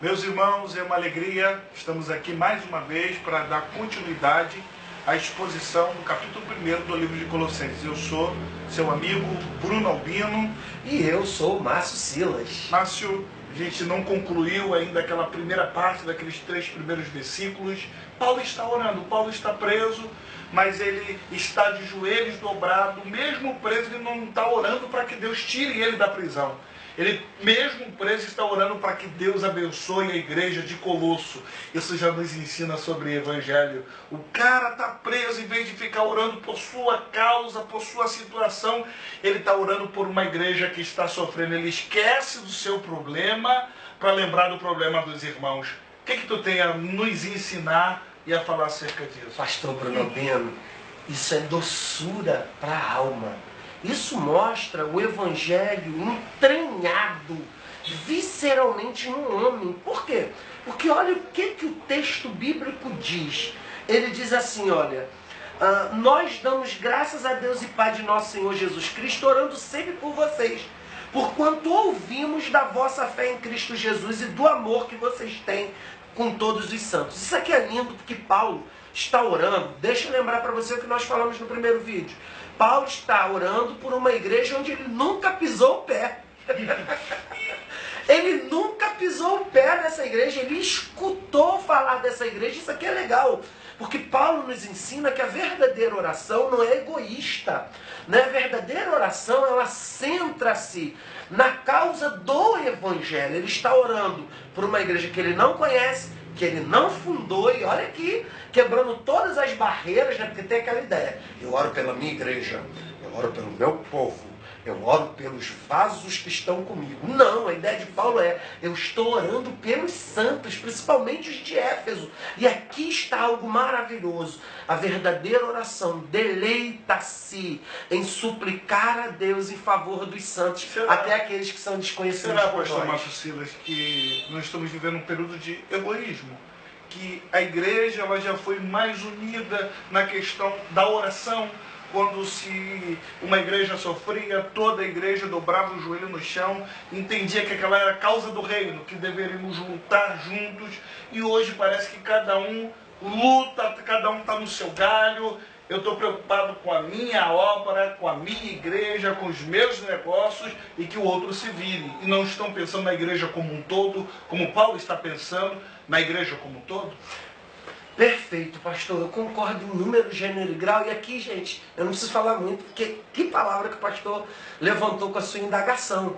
Meus irmãos, é uma alegria, estamos aqui mais uma vez para dar continuidade à exposição do capítulo 1 do livro de Colossenses. Eu sou seu amigo Bruno Albino. E eu sou o Márcio Silas. Márcio, a gente não concluiu ainda aquela primeira parte daqueles 3 primeiros versículos. Paulo está orando, Paulo está preso, mas ele está de joelhos dobrado. Mesmo preso, ele não está orando para que Deus tire ele da prisão. Ele, mesmo preso, está orando para que Deus abençoe a igreja de Colosso. Isso já nos ensina sobre evangelho. O cara está preso, em vez de ficar orando por sua causa, por sua situação, ele está orando por uma igreja que está sofrendo. Ele esquece do seu problema para lembrar do problema dos irmãos. O que tu tem a nos ensinar e a falar acerca disso? Pastor Bruno Albino, isso é doçura para a alma. Isso mostra o evangelho entranhado visceralmente no homem. Por quê? Porque olha o que o texto bíblico diz. Ele diz assim, olha, nós damos graças a Deus e Pai de nosso Senhor Jesus Cristo, orando sempre por vocês, porquanto ouvimos da vossa fé em Cristo Jesus e do amor que vocês têm com todos os santos. Isso aqui é lindo porque Paulo está orando. Deixa eu lembrar para você o que nós falamos no primeiro vídeo. Paulo está orando por uma igreja onde ele nunca pisou o pé. Ele nunca pisou o pé nessa igreja, ele escutou falar dessa igreja. Isso aqui é legal, porque Paulo nos ensina que a verdadeira oração não é egoísta. Né? A verdadeira oração, ela centra-se na causa do evangelho. Ele está orando por uma igreja que ele não conhece, que ele não fundou, e olha aqui, quebrando todas as barreiras, né? Porque tem aquela ideia, eu oro pela minha igreja, eu oro pelo meu povo, eu oro pelos vasos que estão comigo. Não, a ideia de Paulo é, eu estou orando pelos santos, principalmente os de Éfeso. E aqui está algo maravilhoso. A verdadeira oração deleita-se em suplicar a Deus em favor dos santos, até aqueles que são desconhecidos por nós. Será, pastor Márcio Silas, que nós estamos vivendo um período de egoísmo? Que a igreja ela já foi mais unida na questão da oração? Quando se uma igreja sofria, toda a igreja dobrava o joelho no chão, entendia que aquela era a causa do reino, que deveríamos lutar juntos, e hoje parece que cada um luta, cada um está no seu galho. Eu estou preocupado com a minha obra, com a minha igreja, com os meus negócios, e que o outro se vire. E não estão pensando na igreja como um todo, como Paulo está pensando na igreja como um todo? Perfeito, pastor. Eu concordo em número, gênero e grau. E aqui, gente, eu não preciso falar muito, porque que palavra que o pastor levantou com a sua indagação.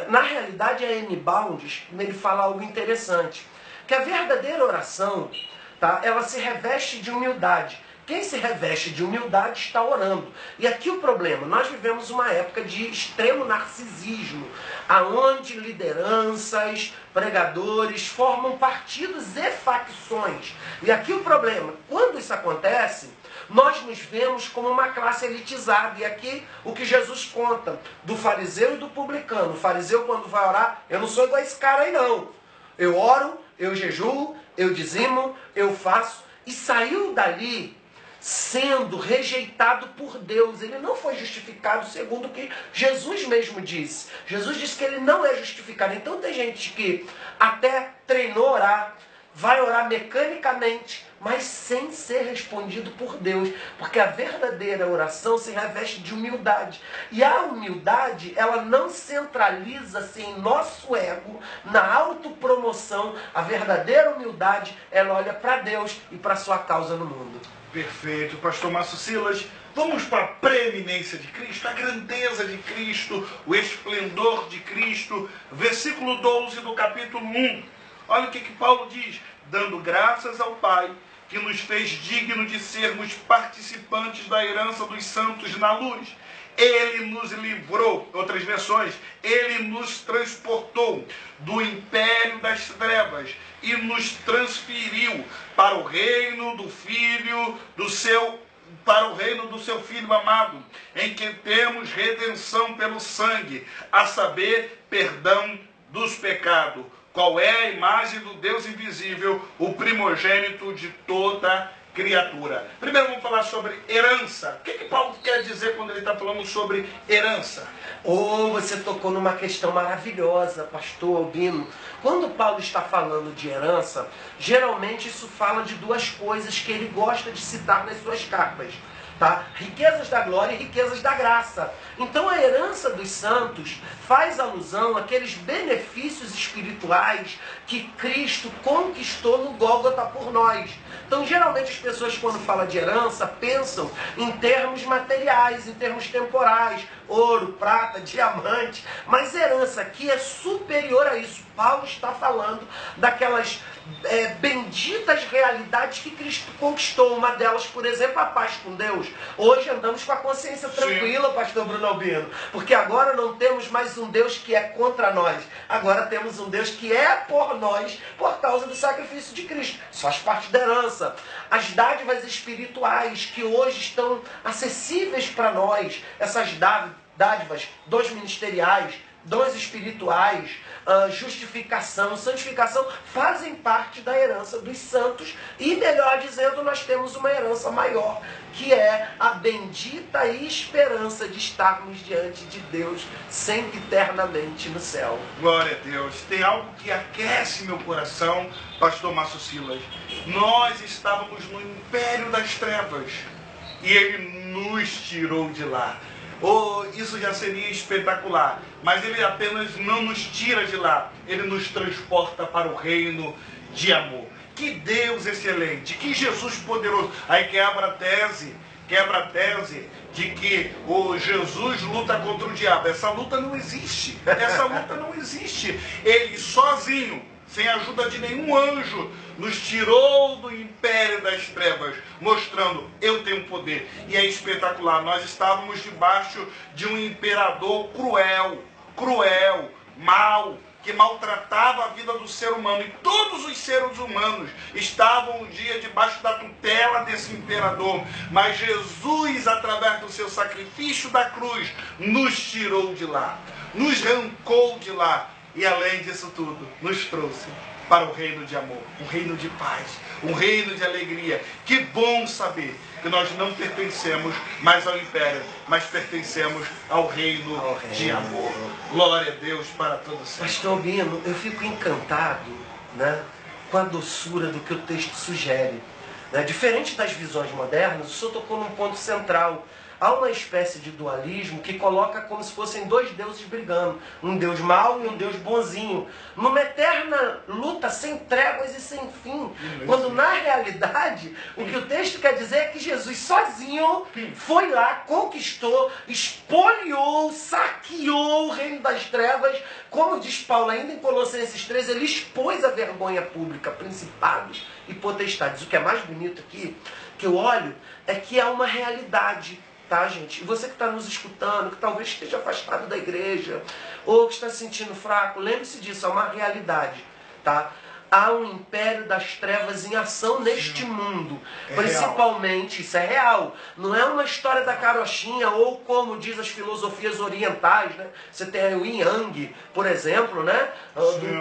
Na realidade, a N. Bounds, ele fala algo interessante. Que a verdadeira oração, tá, ela se reveste de humildade. Quem se reveste de humildade está orando. E aqui o problema, nós vivemos uma época de extremo narcisismo, aonde lideranças, pregadores formam partidos e facções. E aqui o problema, quando isso acontece, nós nos vemos como uma classe elitizada. E aqui o que Jesus conta do fariseu e do publicano. O fariseu, quando vai orar, eu não sou igual a esse cara aí não. Eu oro, eu jejuo, eu dizimo, eu faço. E saiu dali sendo rejeitado por Deus. Ele não foi justificado segundo o que Jesus mesmo disse. Jesus disse que ele não é justificado. Então tem gente que até treinou orar, vai orar mecanicamente, mas sem ser respondido por Deus. Porque a verdadeira oração se reveste de humildade. E a humildade, ela não centraliza-se em nosso ego, na autopromoção. A verdadeira humildade, ela olha para Deus e para a sua causa no mundo. Perfeito, pastor Márcio Silas. Vamos para a preeminência de Cristo, a grandeza de Cristo, o esplendor de Cristo. Versículo 12 do capítulo 1. Olha o que Paulo diz. Dando graças ao Pai, que nos fez digno de sermos participantes da herança dos santos na luz. Ele nos livrou, outras versões, ele nos transportou do império das trevas e nos transferiu para o reino do Filho do seu, para o reino do seu Filho amado, em que temos redenção pelo sangue, a saber, perdão dos pecados. Qual é a imagem do Deus invisível, o primogênito de toda criatura. Primeiro vamos falar sobre herança. O que Paulo quer dizer quando ele está falando sobre herança? Você tocou numa questão maravilhosa, pastor Albino. Quando Paulo está falando de herança, geralmente isso fala de duas coisas que ele gosta de citar nas suas cartas. Tá? Riquezas da glória e riquezas da graça. Então a herança dos santos faz alusão àqueles benefícios espirituais que Cristo conquistou no Gólgota por nós. Então geralmente as pessoas quando falam de herança pensam em termos materiais, em termos temporais, ouro, prata, diamante, mas herança aqui é superior a isso. Paulo está falando daquelas benditas realidades que Cristo conquistou. Uma delas, por exemplo, a paz com Deus. Hoje andamos com a consciência tranquila, sim, pastor Bruno Albino, porque agora não temos mais um Deus que é contra nós. Agora temos um Deus que é por nós, por causa do sacrifício de Cristo. Isso faz parte da herança. As dádivas espirituais que hoje estão acessíveis para nós, essas dádivas, dons ministeriais, dons espirituais, justificação, santificação, fazem parte da herança dos santos e, melhor dizendo, nós temos uma herança maior, que é a bendita esperança de estarmos diante de Deus sempiternamente no céu. Glória a Deus. Tem algo que aquece meu coração, pastor Márcio Silas. Nós estávamos no império das trevas e Ele nos tirou de lá. Isso já seria espetacular, mas Ele apenas não nos tira de lá, Ele nos transporta para o reino de amor. Que Deus excelente, que Jesus poderoso. Aí quebra a tese de que o Jesus luta contra o diabo. Essa luta não existe, Ele sozinho, sem a ajuda de nenhum anjo, nos tirou do império das trevas, mostrando, eu tenho poder. E é espetacular, nós estávamos debaixo de um imperador cruel, mau, que maltratava a vida do ser humano. E todos os seres humanos estavam um dia debaixo da tutela desse imperador. Mas Jesus, através do seu sacrifício da cruz, nos tirou de lá, nos arrancou de lá. E além disso tudo, nos trouxe para o reino de amor, um reino de paz, um reino de alegria. Que bom saber que nós não pertencemos mais ao império, mas pertencemos ao reino de amor. Glória a Deus para todos sempre. Pastor Albino, eu fico encantado, né, com a doçura do que o texto sugere. Né? Diferente das visões modernas, o senhor tocou num ponto central. Há uma espécie de dualismo que coloca como se fossem dois deuses brigando. Um Deus mau e um Deus bonzinho. Numa eterna luta sem tréguas e sem fim. Quando na realidade, o que o texto quer dizer é que Jesus sozinho foi lá, conquistou, espoliou, saqueou o reino das trevas. Como diz Paulo ainda em Colossenses 3, ele expôs a vergonha pública, principados e potestades. O que é mais bonito aqui, que eu olho, é que há uma realidade. Tá, gente? E você que está nos escutando, que talvez esteja afastado da igreja, ou que está se sentindo fraco, lembre-se disso, é uma realidade, tá? Há um império das trevas em ação neste mundo. Principalmente, real. Isso é real. Não é uma história da carochinha, ou como diz as filosofias orientais, né? Você tem aí o Yin Yang, por exemplo, né?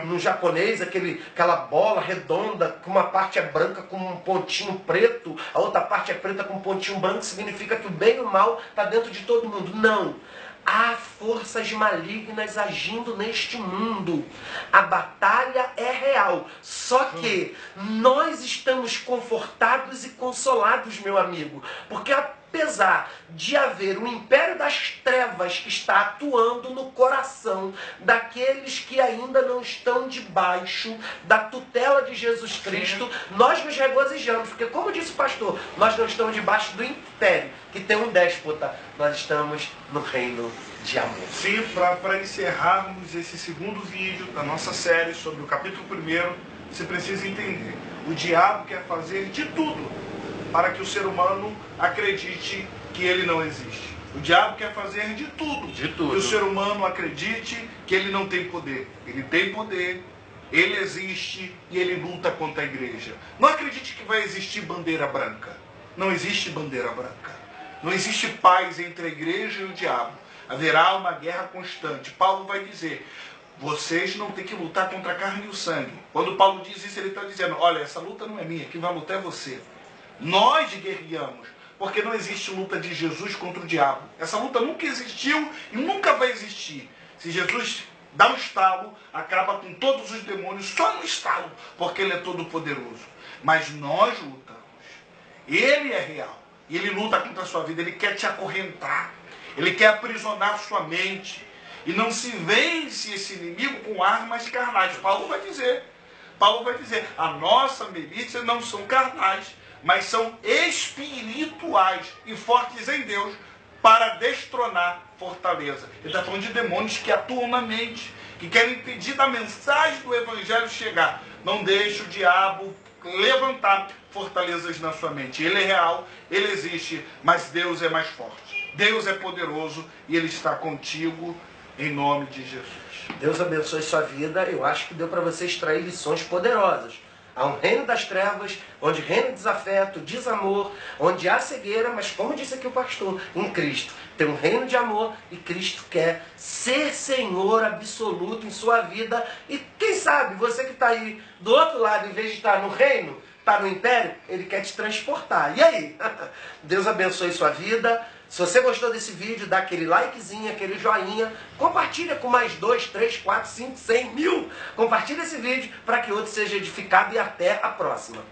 No japonês, aquela bola redonda, que uma parte é branca com um pontinho preto, a outra parte é preta com um pontinho branco, significa que o bem e o mal está dentro de todo mundo. Não. Há forças malignas agindo neste mundo. A batalha é real. Só que nós estamos confortados e consolados, meu amigo. Porque apesar de haver um império das trevas que está atuando no coração daqueles que ainda não estão debaixo da tutela de Jesus Cristo, nós nos regozijamos. Porque, como disse o pastor, nós não estamos debaixo do império, que tem um déspota. Nós estamos no reino de amor. Sim, para encerrarmos esse segundo vídeo da nossa série sobre o capítulo 1, você precisa entender. O diabo quer fazer de tudo para que o ser humano acredite que ele não existe. O diabo quer fazer de tudo que o ser humano acredite que ele não tem poder. Ele tem poder, ele existe e ele luta contra a igreja. Não acredite que vai existir bandeira branca. Não existe bandeira branca. Não existe paz entre a igreja e o diabo. Haverá uma guerra constante. Paulo vai dizer, vocês não têm que lutar contra a carne e o sangue. Quando Paulo diz isso, ele está dizendo, olha, essa luta não é minha, quem vai lutar é você. Nós guerreamos, porque não existe luta de Jesus contra o diabo. Essa luta nunca existiu e nunca vai existir. Se Jesus dá um estalo, acaba com todos os demônios só no estalo, porque ele é todo poderoso. Mas nós lutamos. Ele é real. E ele luta contra a sua vida. Ele quer te acorrentar. Ele quer aprisionar sua mente. E não se vence esse inimigo com armas carnais. Paulo vai dizer, a nossa milícia não são carnais, mas são espirituais e fortes em Deus para destronar fortaleza. Ele está falando de demônios que atuam na mente, que querem impedir da mensagem do evangelho chegar. Não deixe o diabo levantar fortalezas na sua mente. Ele é real, ele existe, mas Deus é mais forte. Deus é poderoso e ele está contigo em nome de Jesus. Deus abençoe sua vida. Eu acho que deu para você extrair lições poderosas. Há um reino das trevas, onde reina desafeto, desamor, onde há cegueira, mas como disse aqui o pastor, em Cristo tem um reino de amor e Cristo quer ser Senhor absoluto em sua vida. E quem sabe, você que está aí do outro lado, em vez de estar no reino, está no império, ele quer te transportar. E aí? Deus abençoe sua vida. Se você gostou desse vídeo, dá aquele likezinho, aquele joinha, compartilha com mais 2, 3, 4, 5, 100 mil. Compartilha esse vídeo para que outro seja edificado e até a próxima.